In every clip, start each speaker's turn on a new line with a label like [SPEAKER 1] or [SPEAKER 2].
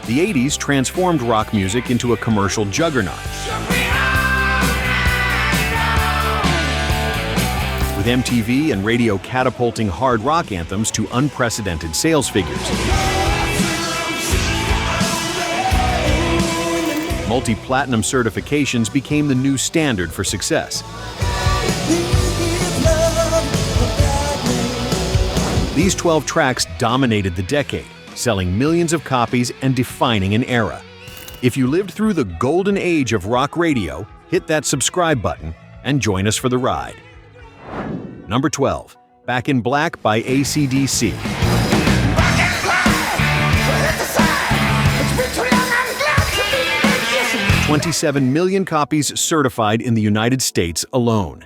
[SPEAKER 1] The 80s transformed rock music into a commercial juggernaut, with MTV and radio catapulting hard rock anthems to unprecedented sales figures. Multi-platinum certifications became the new standard for success. These 12 tracks dominated the decade, selling millions of copies and defining an era. If you lived through the golden age of rock radio, hit that subscribe button and join us for the ride. Number 12, Back in Black by AC/DC. 27 million copies certified in the United States alone.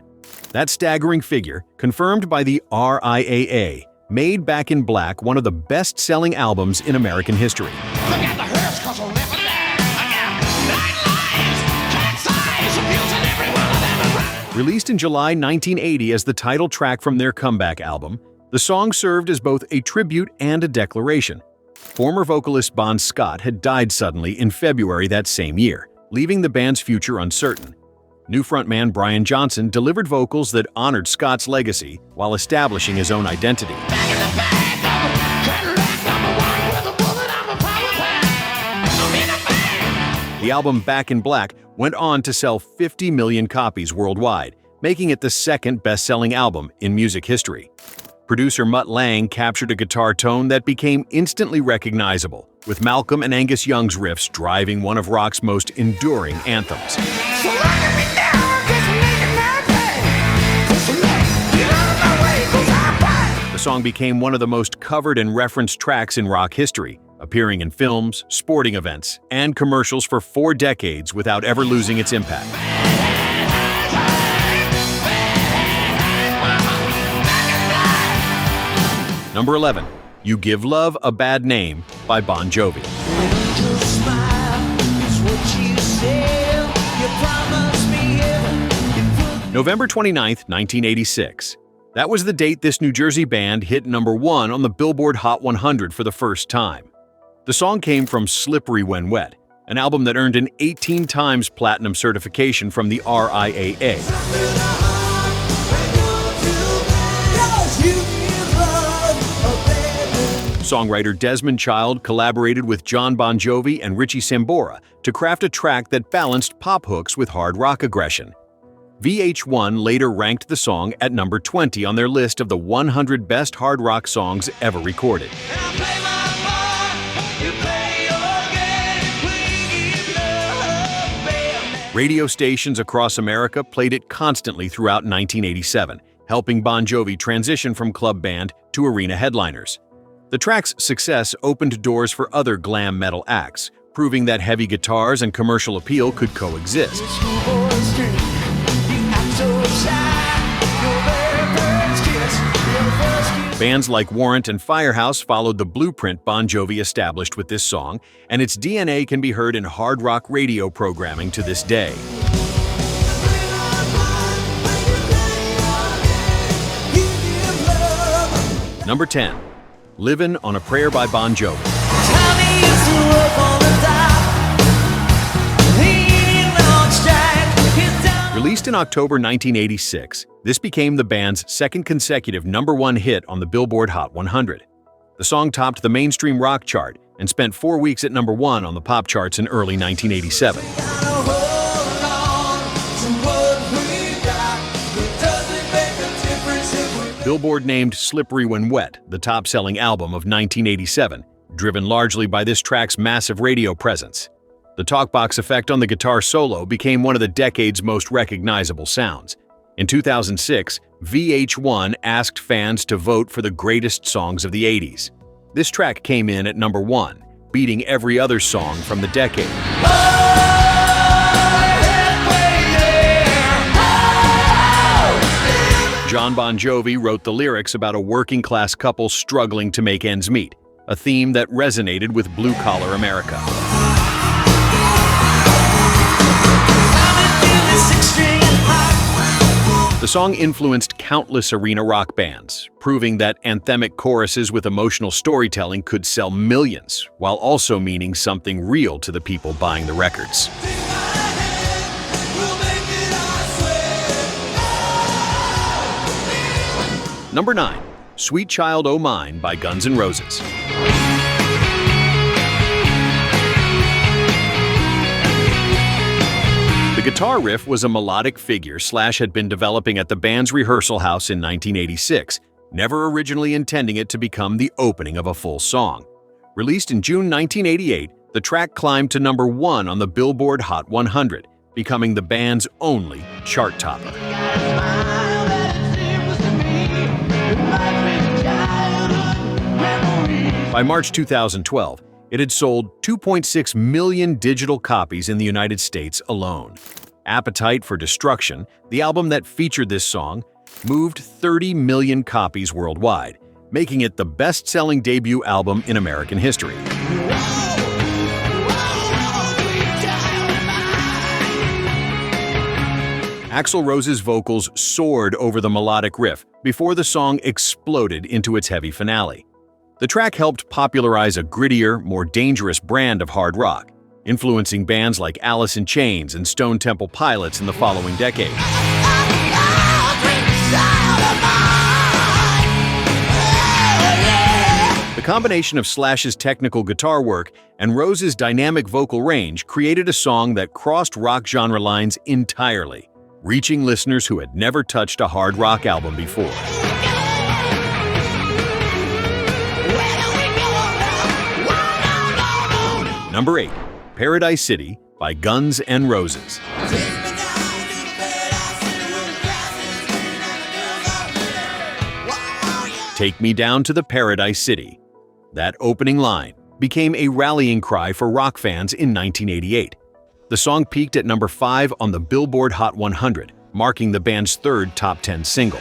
[SPEAKER 1] That staggering figure, confirmed by the RIAA, made Back in Black one of the best-selling albums in American history. Released in July 1980 as the title track from their comeback album, the song served as both a tribute and a declaration. Former vocalist Bon Scott had died suddenly in February that same year, leaving the band's future uncertain. New frontman Brian Johnson delivered vocals that honored Scott's legacy while establishing his own identity. The album Back in Black went on to sell 50 million copies worldwide, making it the second best-selling album in music history. Producer Mutt Lange captured a guitar tone that became instantly recognizable, with Malcolm and Angus Young's riffs driving one of rock's most enduring anthems. The song became one of the most covered and referenced tracks in rock history, appearing in films, sporting events, and commercials for 4 decades without ever losing its impact. Number 11, You Give Love a Bad Name by Bon Jovi. November 29, 1986. That was the date this New Jersey band hit number 1 on the Billboard Hot 100 for the first time. The song came from Slippery When Wet, an album that earned an 18 times platinum certification from the RIAA. Songwriter Desmond Child collaborated with John Bon Jovi and Richie Sambora to craft a track that balanced pop hooks with hard rock aggression. VH1 later ranked the song at number 20 on their list of the 100 best hard rock songs ever recorded. Radio stations across America played it constantly throughout 1987, helping Bon Jovi transition from club band to arena headliners. The track's success opened doors for other glam metal acts, proving that heavy guitars and commercial appeal could coexist. Bands like Warrant and Firehouse followed the blueprint Bon Jovi established with this song, and its DNA can be heard in hard rock radio programming to this day. Number 10. Livin' on a Prayer by Bon Jovi. Released in October 1986, this became the band's second consecutive number 1 hit on the Billboard Hot 100. The song topped the mainstream rock chart and spent 4 weeks at number 1 on the pop charts in early 1987. Billboard named Slippery When Wet the top-selling album of 1987, driven largely by this track's massive radio presence. The talkbox effect on the guitar solo became one of the decade's most recognizable sounds. In 2006, VH1 asked fans to vote for the greatest songs of the 80s. This track came in at number 1, beating every other song from the decade. John Bon Jovi wrote the lyrics about a working-class couple struggling to make ends meet, a theme that resonated with blue-collar America. The song influenced countless arena rock bands, proving that anthemic choruses with emotional storytelling could sell millions, while also meaning something real to the people buying the records. Number 9. Sweet Child O' Mine by Guns N' Roses. The guitar riff was a melodic figure Slash had been developing at the band's rehearsal house in 1986, never originally intending it to become the opening of a full song. Released in June 1988, the track climbed to number 1 on the Billboard Hot 100, becoming the band's only chart topper. By March 2012, it had sold 2.6 million digital copies in the United States alone. Appetite for Destruction, the album that featured this song, moved 30 million copies worldwide, making it the best-selling debut album in American history. Axl Rose's vocals soared over the melodic riff before the song exploded into its heavy finale. The track helped popularize a grittier, more dangerous brand of hard rock, influencing bands like Alice in Chains and Stone Temple Pilots in the following decade. The combination of Slash's technical guitar work and Rose's dynamic vocal range created a song that crossed rock genre lines entirely, reaching listeners who had never touched a hard rock album before. Number 8. Paradise City by Guns N' Roses. Take Me Down to the Paradise City. That opening line became a rallying cry for rock fans in 1988. The song peaked at number 5 on the Billboard Hot 100, marking the band's third top 10 single.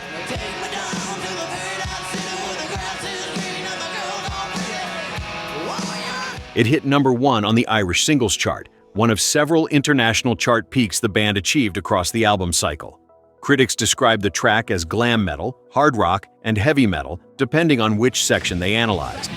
[SPEAKER 1] It hit number 1 on the Irish Singles Chart, one of several international chart peaks the band achieved across the album cycle. Critics described the track as glam metal, hard rock, and heavy metal, depending on which section they analyzed.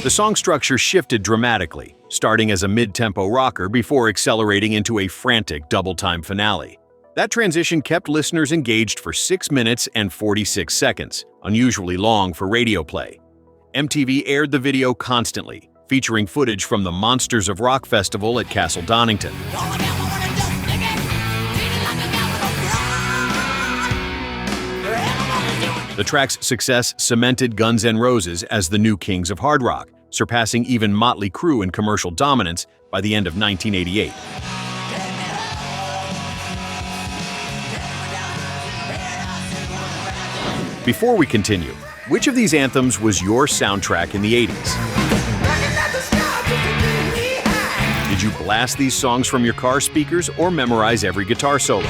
[SPEAKER 1] The song structure shifted dramatically, starting as a mid-tempo rocker before accelerating into a frantic double-time finale. That transition kept listeners engaged for 6 minutes and 46 seconds, unusually long for radio play. MTV aired the video constantly, featuring footage from the Monsters of Rock Festival at Castle Donington. The track's success cemented Guns N' Roses as the new kings of hard rock, surpassing even Motley Crue in commercial dominance by the end of 1988. Before we continue, which of these anthems was your soundtrack in the 80s? Did you blast these songs from your car speakers or memorize every guitar solo?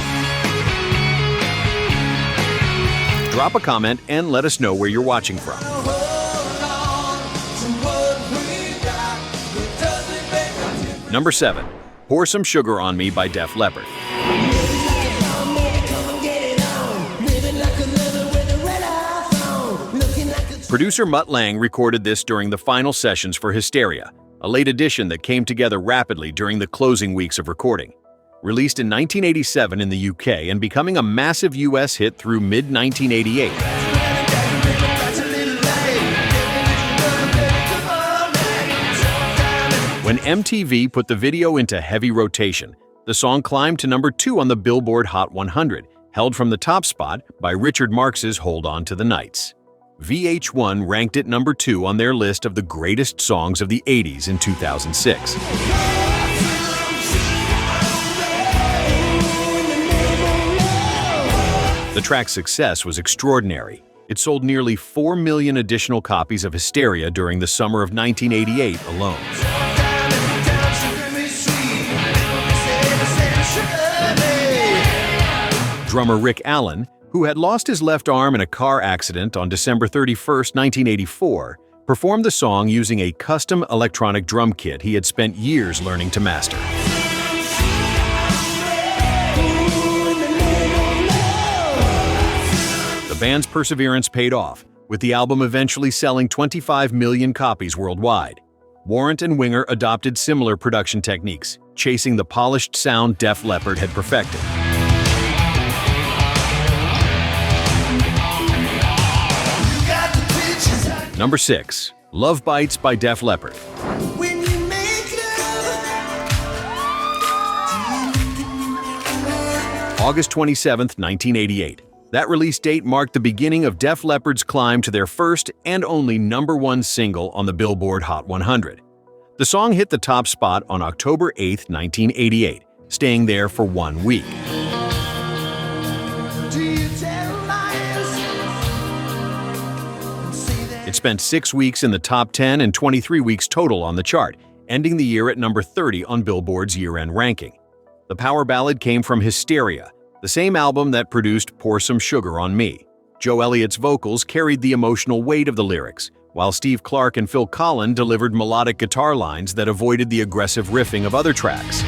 [SPEAKER 1] Drop a comment and let us know where you're watching from. Number 7. Pour Some Sugar on Me by Def Leppard. Producer Mutt Lange recorded this during the final sessions for Hysteria, a late edition that came together rapidly during the closing weeks of recording. Released in 1987 in the UK and becoming a massive US hit through mid-1988. When MTV put the video into heavy rotation, the song climbed to number 2 on the Billboard Hot 100, held from the top spot by Richard Marx's Hold On to the Nights. VH1 ranked it number 2 on their list of the greatest songs of the 80s in 2006. The track's success was extraordinary. It sold nearly 4 million additional copies of Hysteria during the summer of 1988 alone. Drummer Rick Allen, who had lost his left arm in a car accident on December 31, 1984, performed the song using a custom electronic drum kit he had spent years learning to master. The band's perseverance paid off, with the album eventually selling 25 million copies worldwide. Warrant and Winger adopted similar production techniques, chasing the polished sound Def Leppard had perfected. Number 6. Love Bites by Def Leppard. August 27, 1988. That release date marked the beginning of Def Leppard's climb to their first and only #1 single on the Billboard Hot 100. The song hit the top spot on October 8, 1988, staying there for 1 week. It spent 6 weeks in the top 10 and 23 weeks total on the chart, ending the year at number 30 on Billboard's year-end ranking. The power ballad came from Hysteria, the same album that produced Pour Some Sugar on Me. Joe Elliott's vocals carried the emotional weight of the lyrics, while Steve Clark and Phil Collen delivered melodic guitar lines that avoided the aggressive riffing of other tracks.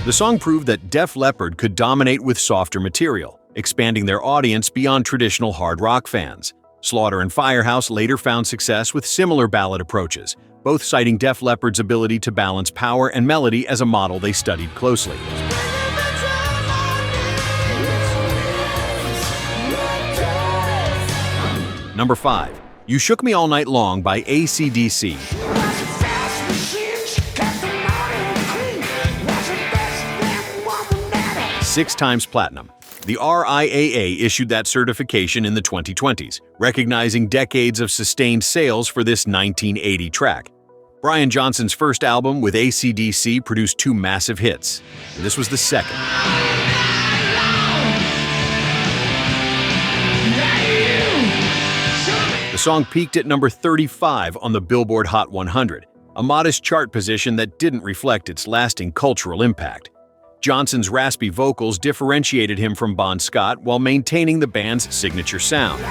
[SPEAKER 1] The song proved that Def Leppard could dominate with softer material, expanding their audience beyond traditional hard rock fans. Slaughter and Firehouse later found success with similar ballad approaches, both citing Def Leppard's ability to balance power and melody as a model they studied closely. Number 5. You Shook Me All Night Long by AC/DC. 6 times platinum. The RIAA issued that certification in the 2020s, recognizing decades of sustained sales for this 1980 track. Brian Johnson's first album with AC/DC produced 2 massive hits, and this was the second. The song peaked at number 35 on the Billboard Hot 100, a modest chart position that didn't reflect its lasting cultural impact. Johnson's raspy vocals differentiated him from Bon Scott while maintaining the band's signature sound.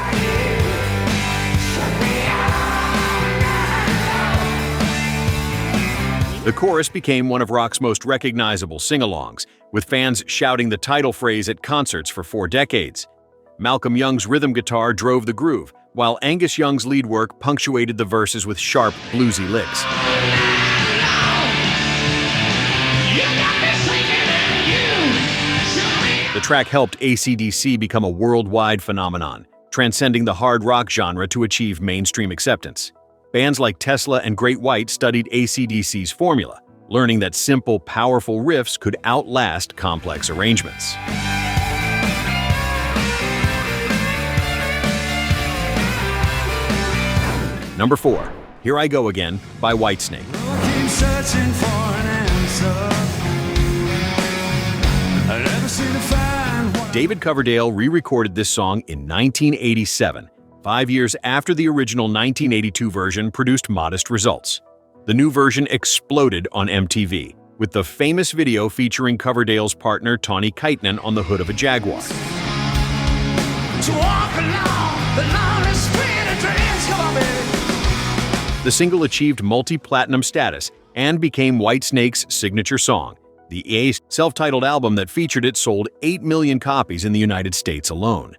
[SPEAKER 1] The chorus became one of rock's most recognizable sing-alongs, with fans shouting the title phrase at concerts for 4 decades. Malcolm Young's rhythm guitar drove the groove, while Angus Young's lead work punctuated the verses with sharp, bluesy licks. The track helped AC/DC become a worldwide phenomenon, transcending the hard rock genre to achieve mainstream acceptance. Bands like Tesla and Great White studied AC/DC's formula, learning that simple, powerful riffs could outlast complex arrangements. Number 4. Here I Go Again by Whitesnake. David Coverdale re-recorded this song in 1987, 5 years after the original 1982 version produced modest results. The new version exploded on MTV, with the famous video featuring Coverdale's partner Tawny Kitanen on the hood of a Jaguar. The single achieved multi-platinum status and became Whitesnake's signature song. The Ace self-titled album that featured it sold 8 million copies in the United States alone.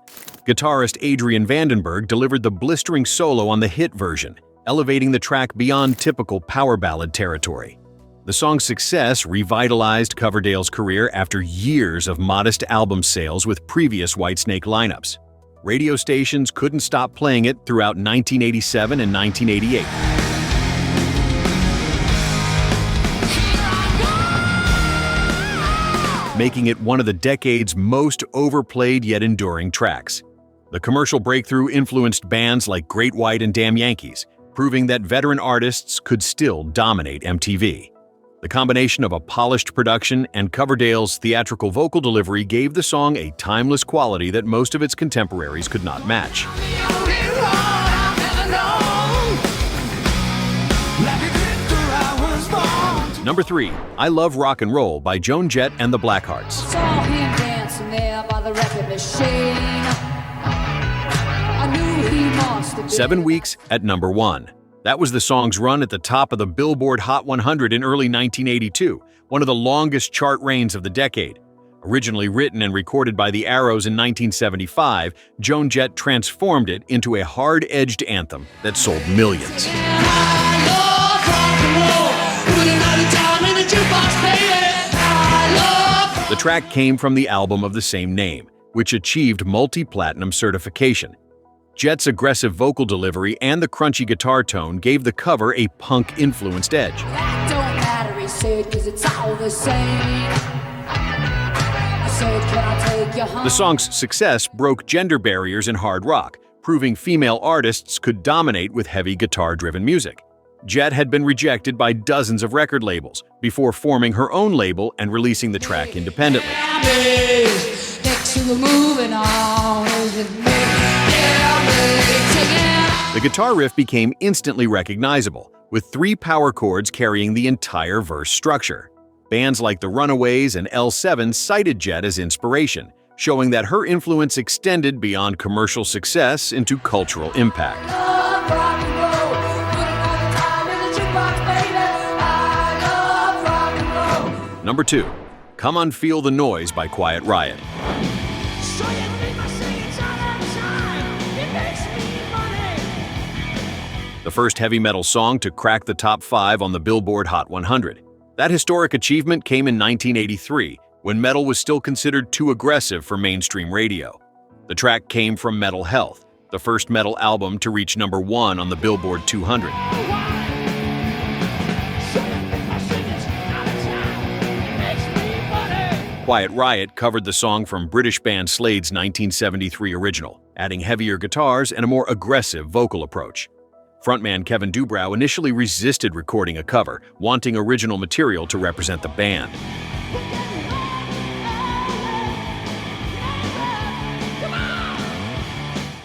[SPEAKER 1] Guitarist Adrian Vandenberg delivered the blistering solo on the hit version, elevating the track beyond typical power ballad territory. The song's success revitalized Coverdale's career after years of modest album sales with previous Whitesnake lineups. Radio stations couldn't stop playing it throughout 1987 and 1988. Making it one of the decade's most overplayed yet enduring tracks. The commercial breakthrough influenced bands like Great White and Damn Yankees, proving that veteran artists could still dominate MTV. The combination of a polished production and Coverdale's theatrical vocal delivery gave the song a timeless quality that most of its contemporaries could not match. Number 3. I Love Rock and Roll by Joan Jett and the Blackhearts.
[SPEAKER 2] dancing there by the record machine. I knew he must have been
[SPEAKER 1] 7 weeks at number 1. That was the song's run at the top of the Billboard Hot 100 in early 1982, one of the longest chart reigns of the decade. Originally written and recorded by the Arrows in 1975, Joan Jett transformed it into a hard-edged anthem that sold millions. The track came from the album of the same name, which achieved multi-platinum certification. Jett's aggressive vocal delivery and the crunchy guitar tone gave the cover a punk-influenced edge.
[SPEAKER 2] That don't matter, he said, 'cause it's all the same. I said, can I take you home?
[SPEAKER 1] The song's success broke gender barriers in hard rock, proving female artists could dominate with heavy guitar-driven music. Jett had been rejected by dozens of record labels before forming her own label and releasing the track independently. The guitar riff became instantly recognizable, with 3 power chords carrying the entire verse structure. Bands like the Runaways and L7 cited Jett as inspiration, showing that her influence extended beyond commercial success into cultural impact. Number 2. Come On Feel the Noise by Quiet Riot. The first heavy metal song to crack the top 5 on the Billboard Hot 100. That historic achievement came in 1983, when metal was still considered too aggressive for mainstream radio. The track came from Metal Health, the first metal album to reach number 1 on the Billboard 200. Quiet Riot covered the song from British band Slade's 1973 original, adding heavier guitars and a more aggressive vocal approach. Frontman Kevin Dubrow initially resisted recording a cover, wanting original material to represent the band.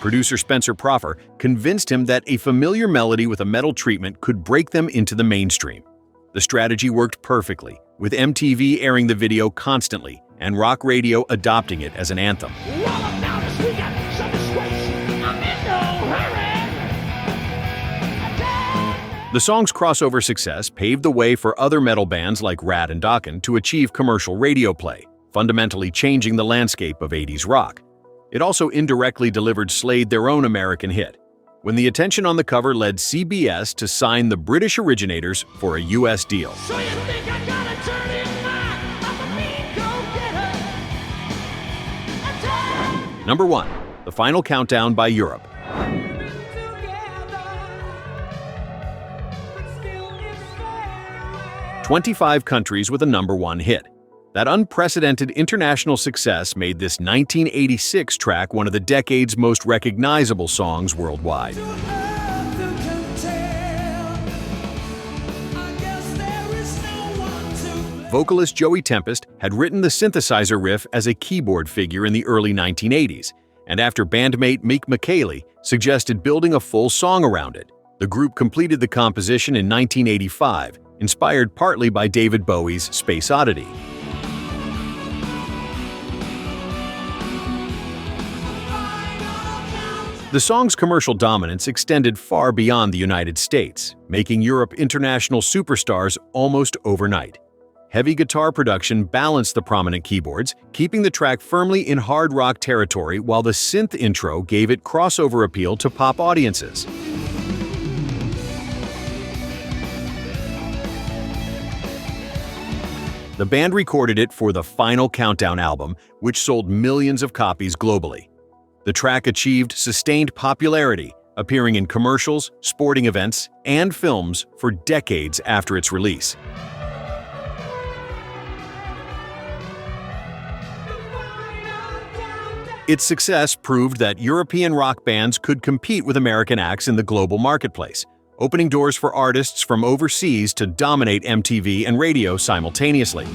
[SPEAKER 1] Producer Spencer Proffer convinced him that a familiar melody with a metal treatment could break them into the mainstream. The strategy worked perfectly, with MTV airing the video constantly and rock radio adopting it as an anthem. The song's crossover success paved the way for other metal bands like Rat and Dokken to achieve commercial radio play, fundamentally changing the landscape of 80s rock. It also indirectly delivered Slade their own American hit, when the attention on the cover led CBS to sign the British originators for a US deal.
[SPEAKER 2] So you think I gotta turn it back? I'm a mean go-getter.
[SPEAKER 1] Number 1. The Final Countdown by Europe. 25 countries with a number 1 hit. That unprecedented international success made this 1986 track one of the decade's most recognizable songs worldwide. Vocalist Joey Tempest had written the synthesizer riff as a keyboard figure in the early 1980s, and after bandmate Meek McKaylee suggested building a full song around it, the group completed the composition in 1985, inspired partly by David Bowie's Space Oddity. The song's commercial dominance extended far beyond the United States, making Europe international superstars almost overnight. Heavy guitar production balanced the prominent keyboards, keeping the track firmly in hard rock territory while the synth intro gave it crossover appeal to pop audiences. The band recorded it for the Final Countdown album, which sold millions of copies globally. The track achieved sustained popularity, appearing in commercials, sporting events, and films for decades after its release. Its success proved that European rock bands could compete with American acts in the global marketplace, opening doors for artists from overseas to dominate MTV and radio simultaneously.